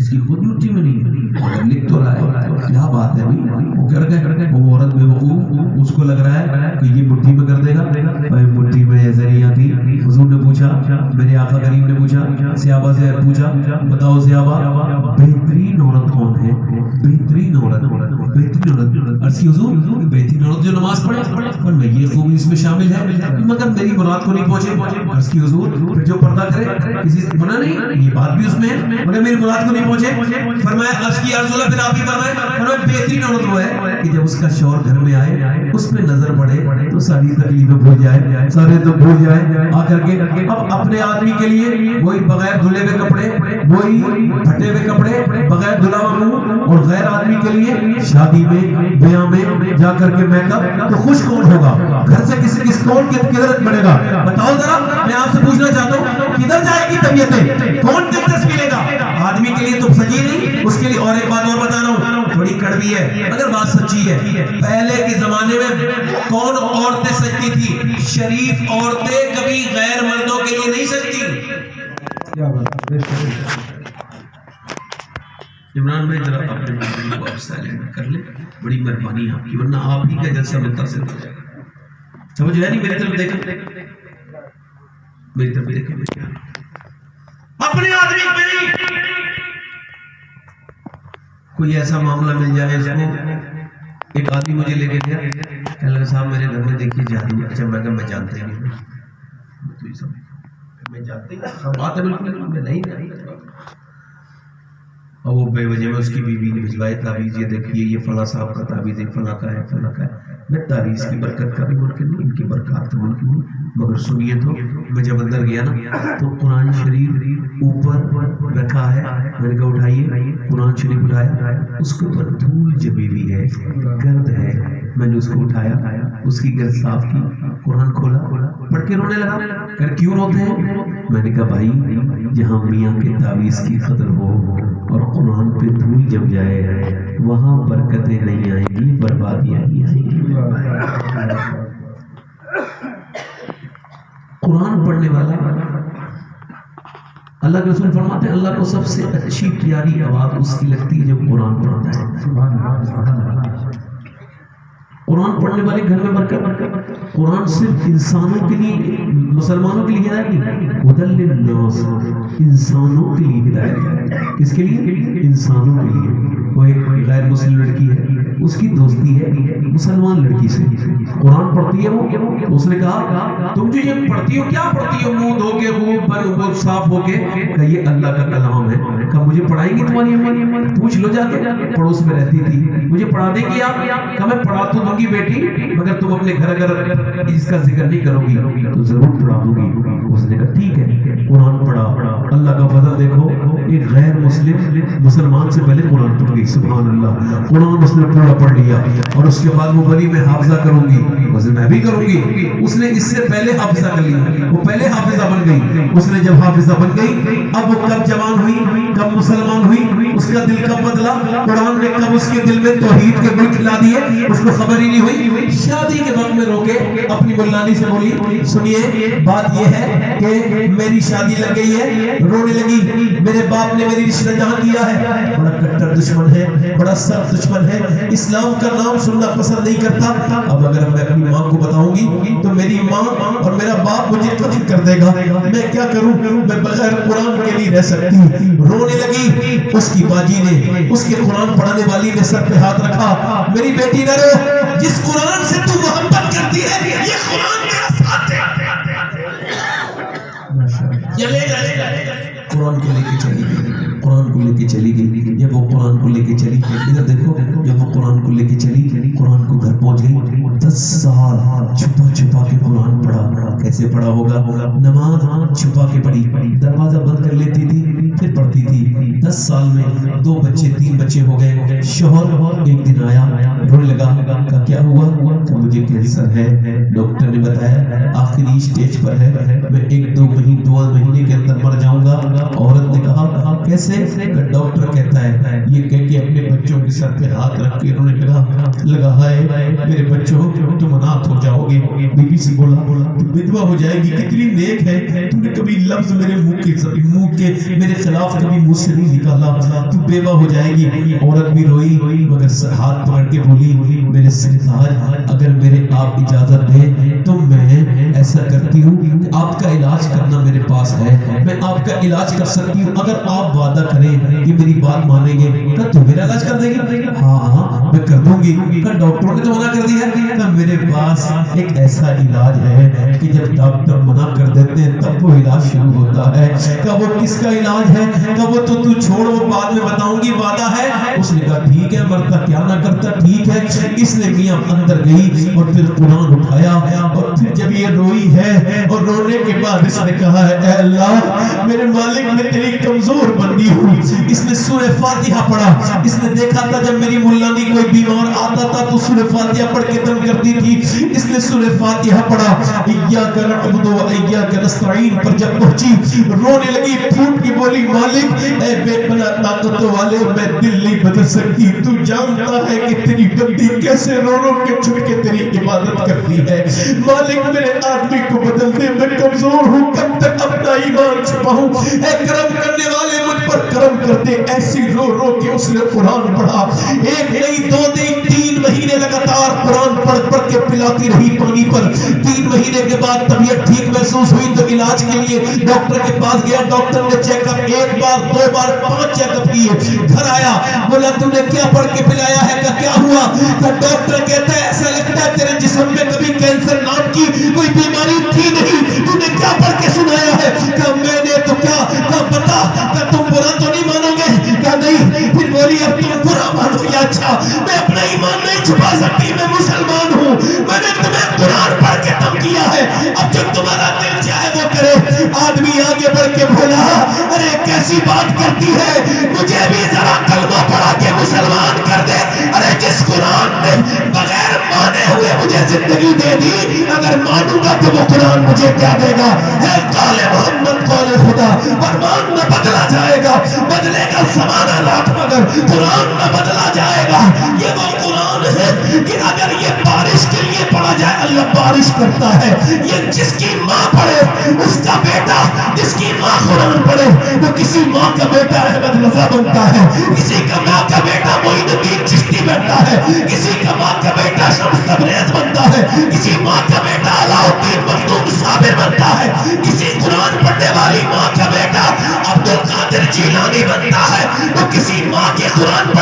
اس کی خود مٹھی میں نہیں ہے، لکھ تو رہا ہے، کیا بات ہے بھائی؟ وہ کر گئے، وہ عورت بے وقوف، اس کو لگ رہا ہے کہ یہ مٹھی میں کر دے گا، بھائی مٹھی میں ایسے نہیں آتی۔ حضور نے پوچھا، میرے آقا کریم نے پوچھا، صحابہ سے پوچھا، بتاؤ صحابہ بہترین عورت کون ہے؟ بہترین عورت، بہترین عورت، عرض کی حضور بہترین عورت جو نماز پڑھے، اور میں یہ خوبی اس میں شامل ہے، مگر میری مراد کو نہیں پہنچے۔ عرض کی حضور پھر جو پردہ کرے کسی سے منع نہیں، یہ بات بھی اس میں ہے، مگر میری مراد کو نہیں پہنچے۔ فرمایا عرض کی یا رسول اللہ پھر آپ ہی فرمائیں، فرمایا بہترین عورت وہ ہے کہ جب اس کا شوہر گھر میں آئے، اس پہ نظر پڑے تو ساری تکلیفیں بھول جائے، سارے تو بھول جائے، آ کر کے اب اپنے آدمی کے لیے وہی بغیر دھلے ہوئے کپڑے، وہی پھٹے ہوئے کپڑے، بغیر دھلا ہوا منہ، اور غیر آدمی کے لیے شادی میں بیاہ میں جا کر کے میک اپ، تو خوش کون ہوگا؟ گھر سے کسی کون کدھر بڑھے گا؟ بتاؤ ذرا، میں آپ سے پوچھنا چاہتا ہوں کدھر جائے گی طبیعتیں؟ کون دلچسپی لے گا؟ آدمی کے لیے تو سجی نہیں، اس کے لیے۔ اور ایک بات اور بتا رہا ہوں، تھوڑی کڑوی ہے مگر بات سچی ہے، پہلے کے زمانے میں کون عورتیں سجتی تھی؟ شریف عورتیں کبھی غیر مردوں کے لیے نہیں سجتی۔ عمران بھائی ذرا اپنے موبائل کو آپ سائلنٹ کر لیں، بڑی مہربانی آپ کی، ورنہ آپ ہی کا جلسہ متصل ہو جائے گا۔ سمجھ ہے نہیں؟ میری طرف دیکھیں، میری طرف دیکھیں، اپنے آدمی پہ نہیں۔ کوئی ایسا معاملہ مل جائے اس کو، ایک آدمی مجھے لے کے گیا، کہنے لگا صاحب میرے گھر میں دیکھیے جادو۔ اچھا میں کہا میں جانتا ہی نہیں، تو یہ سمجھ میں جانتے ہی بات ہے بالکل میں نہیں۔ اور وہ بے وجہ میں اس کی بیوی نے بھجوائے تعویذ، یہ دیکھیے یہ فلاں صاحب کا تعویذ ہے، فلاں کا ہے، فلاں کا ہے۔ میں تعویذ کی برکت کا بھی ممکن نہیں، ان کی برکات کا ممکن نہیں، مگر سنیے تو میں جب اندر گیا نا تو قرآن شریف اوپر رکھا ہے، میں نے کہا اٹھائیے، قرآن شریف اٹھایا، اس کے اوپر دھول جمی ہوئی ہے، گرد ہے، میں نے اس کو اٹھایا، اس کی گرد صاف کی، قرآن کھولا، پڑھ کے رونے لگا۔ کہ کیوں روتے ہیں؟ میں نے کہا بھائی جہاں میاں کے تعویذ کی قدر ہو اور قرآن پہ دھول جم جائے، وہاں برکتیں نہیں آئیں گی، بربادیاں ہی آئیں گی۔ قرآن پڑھنے والا، اللہ کے رسول فرماتے ہیں اللہ کو سب سے اچھی پیاری آواز اس کی لگتی ہے جب قرآن پڑھتا ہے۔ قرآن پڑھنے والے گھر میں برکت۔ قرآن صرف انسانوں کے لیے، مسلمانوں کے لیے ہدایت نہیں، ہدی للناس، انسانوں کے لیے ہدایت ہے۔ کس کے لیے؟ انسانوں کے لیے۔ وہ ایک غیر مسلم لڑکی ہے، اس کی دوستی ہے مسلمان لڑکی سے، قرآن پڑھتی ہے وہ، اس نے کہا تم جو یہ پڑھتی ہو کیا پڑھتی ہو؟ منہ دھو کے وہ صاف ہو کے، کہ یہ اللہ کا کلام ہے۔ کہا مجھے پڑھائیں گی تمہاری امی؟ پوچھ لو جا کے، پڑوس میں رہتی تھی، مجھے پڑھا دیں گی آپ؟ کہا میں پڑھا تو دوں گی بیٹی، مگر تم اپنے گھر اگر اس کا ذکر نہیں کرو گی تو ضرور پڑھا دوں گی۔ اس نے کہا ٹھیک ہے، قرآن پڑھا۔ اللہ کا فضل دیکھو، ایک غیر مسلم مسلمان سے پہلے قرآن پڑھ گئی، سبحان اللہ، قرآن اس نے پورا پڑھ لیا، اور اس کے بعد وہ بنی میں حافظہ کروں گی، میں بھی کروں گی۔ اس نے اس سے پہلے حافظہ کر لی، وہ پہلے حافظہ بن گئی۔ اس نے جب حافظہ بن گئی، اب وہ کب جوان ہوئی، کب مسلمان ہوئی، اس کا دل کب بدلا، قرآن نے کب اس کے دل میں توحید کے گل کھلا دیے، اس کو خبر ہی نہیں ہوئی۔ شادی کے وقت میں روکے اپنی ملانی سے بولی سنیے بات یہ ہے کہ میری شادی لگ گئی ہے، رونے لگی، میرے باپ نے میری رشتہ جہاں کیا ہے، بڑا کٹر دشمن ہے، بڑا سخت دشمن ہے، اسلام کا نام سننا پسند نہیں کرتا۔ اب اگر میں اپنی ماں کو بتاؤں گی تو میری ماں اور میرا باپ مجھے قتل کر دے گا، میں کیا کروں؟ میں بغیر قرآن کے نہیں رہ سکتی۔ رونے لگی، اس کی باجی نے، اس کے قرآن پڑھانے والی نے سر پہ ہاتھ رکھا، میری بیٹی نہ رو، جس قرآن سے تو محبت کرتی ہے یہ قرآن میرا ساتھ ہے، چلے جائے۔ قرآن کو لے کے چلی گئی، قرآن کو لے کے چلی گئی۔ جب وہ قرآن کو لے کے چلی، ادھر دیکھو، جب وہ قرآن کو لے کے چلی، قرآن کو گھر پہنچ گئی، 10 سال چھپا چھپا کے قرآن پڑھا۔ کیسے پڑھا ہوگا؟ نماز چھپا کے پڑھی، دروازہ بند کر لیتی تھی پھر پڑھتی تھی۔ 10 سال میں 2 بچے 3 بچے ہو گئے۔ شوہر ایک دن آیا، رونے لگا، کہا کیا ہوا؟ کہ مجھے کینسر ہے، ڈاکٹر نے بتایا آخری اسٹیج پر ہے، میں 1-2 مہینے کے اندر مر جاؤں گا۔ عورت نے کہا کیسے؟ ڈاکٹر کہتا ہے یہ کہہ کے اپنے بچوں کے سر پہ ہاتھ رکھ کے رونے لگا ہائے میرے بچوں تم انات ہو جاؤ گے. بی بی سی بولا تو بدوا ہو جائے گی, کتنی نیک ہے, تم نے کبھی لفظ میرے منہ کے میرے خلاف کبھی منہ سے نہیں نکالا, تو بیوہ ہو جائے گی. عورت بھی روئی مگر ہاتھ پکڑ کے بولی میرے سرتاج اگر میرے آپ اجازت دیں تو میں ایسا کرتی ہوں کہ آپ کا علاج کرنا میرے پاس ہے, میں آپ کا علاج کر سکتی ہوں اگر آپ وعدہ کریں کہ میری بات مانیں گے تو میرا علاج کر دیں گے. ہاں میں کر دوں گی. ڈاکٹروں نے تو منع کر دیا کہ میرے پاس ایک ایسا علاج ہے کہ جب ڈاکٹر منع کر دیتے ہیں تب وہ علاج شروع ہوتا ہے. کہ وہ کس کا علاج ہے, کہ وہ تو چھوڑ وہ بعد میں بتاؤں گی, وعدہ ہے. اس نے کہا ٹھیک ہے, مرتا کیا نہ کرتا, ٹھیک ہے. اس نے میاں اندر گئی اور پھر قرآن اٹھایا اور پھر جب یہ روئی ہے اور رونے کے بعد اس نے کہا ہے اے اللہ میرے مالک میں تیری کمزور بندی ہوں. اس نے سورہ فاتحہ پڑھا. اس نے دیکھا تھا جب میری ملانی کوئی بیمار آتا تھا تو سورہ فاتحہ پڑھ کے دم کرتی تھی. اس نے سورہ فاتحہ پڑھا. ایاک نعبد و ایاک نستعین پر جب پہنچی رونے لگی, پھوٹ کے بولی مالک اے بے پناہ طاقت والے میں دل نہیں بدل سکتی, تو جانتا ہے کہ تیری بندی کیسے رو رو کے چھپ کے تیری عبادت کرتی ہے. مالک میرے آدمی کو بدل دے, میں کمزور ہوں, کب تک اپنا ایمان چھپاؤں, اے کرم کرنے والے مجھ پر کرم کر دے. ایسی رو رو کے اس نے قرآن پڑھا. ایک نہیں دو نہیں 3 مہینے لگاتار قرآن پڑھ کے پلاتی رہی پانی پر. 3 مہینے کے بعد طبیعت ٹھیک محسوس ہوئی تو علاج کے لیے ڈاکٹر کے پاس گیا. ڈاکٹر نے چیک اپ 1 بار 2 بار 5 چیک اپ کیے. گھر آیا بولا تم نے کیا پڑھ کے پلایا ہے, کہ کیا ہوا؟ تو ڈاکٹر کہتا ہے ایسا لگتا ہے تیرے جسم میں کبھی کینسر نام کی کوئی بیماری تھی نہیں, تم نے کیا پڑھ کے سنایا ہے؟ کہ میں نے تو کیا بتا, کہ تم برا تو نہیں مانو گے؟ کہ نہیں. پھر بولی اب تم برا مانو یا اچھا, میں اپنا ایمان نہیں چھپا سکتی, میں مسلمان ہوں, میں نے تمہیں قرآن پڑھ کے تم کیا ہے, اب جو تمہارا دل چاہے وہ کرے. آدمی آگے بڑھ کے بولا ارے کیسی بات کرتی ہے, مجھے بھی ذرا کلمہ پڑھا کے مسلمان کر دے. ارے جس قرآن نے بغیر مانے ہوئے مجھے زندگی دے دی, اگر مانوں گا تو وہ قرآن مجھے کیا دے گا؟ ہے قول محمد قول خدا. فرمان نہ بدلا جائے گا, بدلے گا زمانہ رات مگر قرآن نہ بدلا جائے گا. یہ وہ قرآن ہے کہ اگر یہ بارش کے لیے پڑھا جائے اللہ بارش کرتا ہے. یہ جس کی ماں پڑھے اس کا بیٹا, جس کی ماں قرآن پڑھے وہ کسی ماں کا بیٹا احمد رضا بنتا ہے, کسی کا ماں کا بیٹا معین الدین چشتی بنتا ہے, کسی کا ماں کا بیٹا شمس تبریز بنتا ہے, کسی ماں کا بیٹا علاء الدین مخدوم صابر بنتا ہے, کسی قرآن پڑھنے والی ماں کا بیٹا عبد القادر جیلانی بنتا ہے, تو کسی ماں کے قرآن